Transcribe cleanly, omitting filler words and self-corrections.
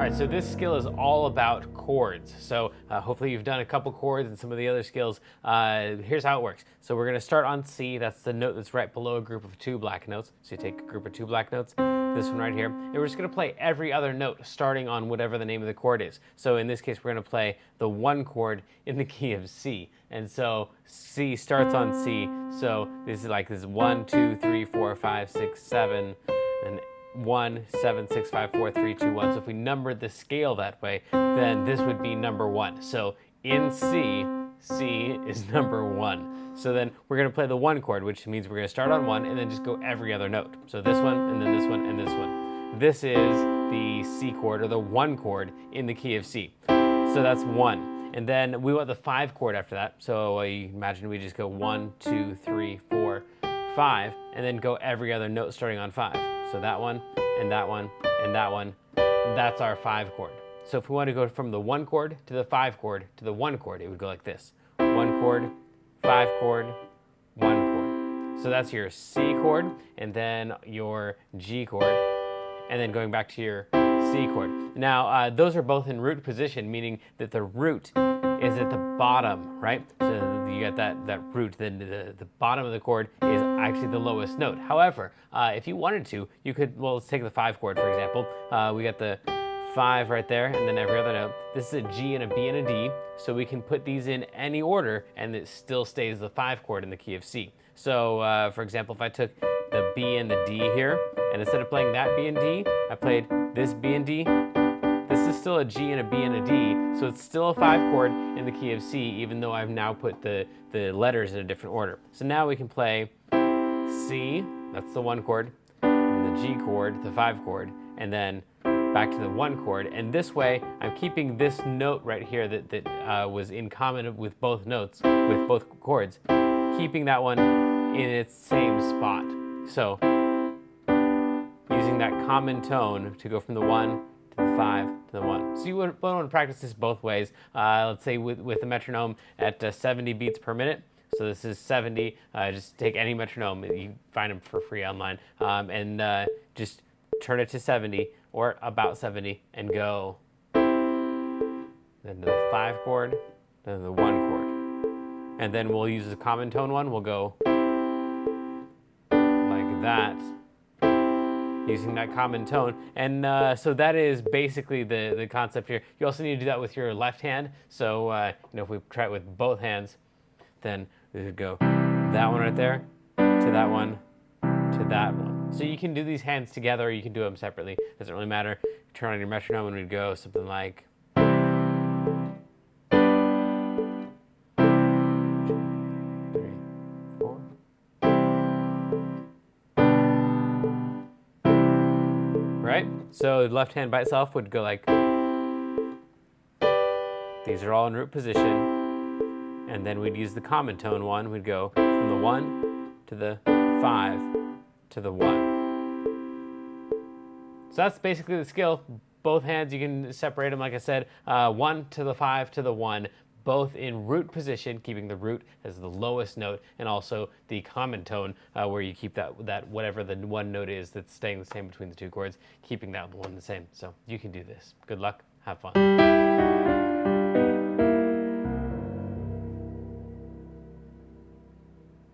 All right, so this skill is all about chords. So hopefully you've done a couple chords and some of the other skills. Here's how it works. So we're gonna start on C. That's the note that's right below a group of 2 black notes. So you take a group of 2 black notes, this one right here, and we're just gonna play every other note starting on whatever the name of the chord is. So in this case, we're gonna play the 1 chord in the key of C. And so C starts on C. So this is 1, 2, 3, 4, 5, 6, 7, and 1, 7, 6, 5, 4, 3, 2, 1. So if we numbered the scale that way, then this would be number 1. So in C, C is number 1. So then we're going to play the 1 chord, which means we're going to start on 1 and then just go every other note. So this one, and then this one, and this one. This is the C chord, or the 1 chord in the key of C. So that's 1. And then we want the 5 chord after that. So imagine we just go 1, 2, 3, 4, 5, and then go every other note starting on 5. So that one, and that one, and that one, that's our 5 chord. So if we want to go from the 1 chord to the 5 chord to the 1 chord, it would go like this. 1 chord, 5 chord, 1 chord. So that's your C chord, and then your G chord, and then going back to your C chord. Now, those are both in root position, meaning that the root is at the bottom, right? So you got that root, then the bottom of the chord is actually the lowest note. However, if you wanted to, you could, well, let's take the 5 chord, for example. We got the 5 right there, and then every other note. This is a G and a B and a D, so we can put these in any order, and it still stays the 5 chord in the key of C. So, for example, if I took the B and the D here, and instead of playing that B and D, I played this B and D. This is still a G and a B and a D, so it's still a 5 chord in the key of C, even though I've now put the letters in a different order. So now we can play C, that's the 1 chord, and the G chord, the 5 chord, and then back to the 1 chord. And this way, I'm keeping this note right here that was in common with both notes, with both chords, keeping that one in its same spot. So using that common tone to go from the 1 to the 5 to the 1. So you would want to practice this both ways. Let's say with the metronome at 70 beats per minute. So this is 70. Just take any metronome. You find them for free online. And just turn it to 70 or about 70 and go. Then to the 5 chord, then the 1 chord. And then we'll use the common tone one. We'll go like that, using that common tone. And so that is basically the concept here. You also need to do that with your left hand. So if we try it with both hands, then we would go that one right there, to that one, to that one. So you can do these hands together, or you can do them separately. Doesn't really matter. Turn on your metronome and we'd go something like. Right? So the left hand by itself would go like. These are all in root position. And then we'd use the common tone one. We'd go from the 1 to the 5 to the 1. So that's basically the skill. Both hands, you can separate them, like I said, 1 to the 5 to the 1, both in root position, keeping the root as the lowest note, and also the common tone where you keep that whatever the 1 note is that's staying the same between the 2 chords, keeping that one the same. So you can do this. Good luck. Have fun.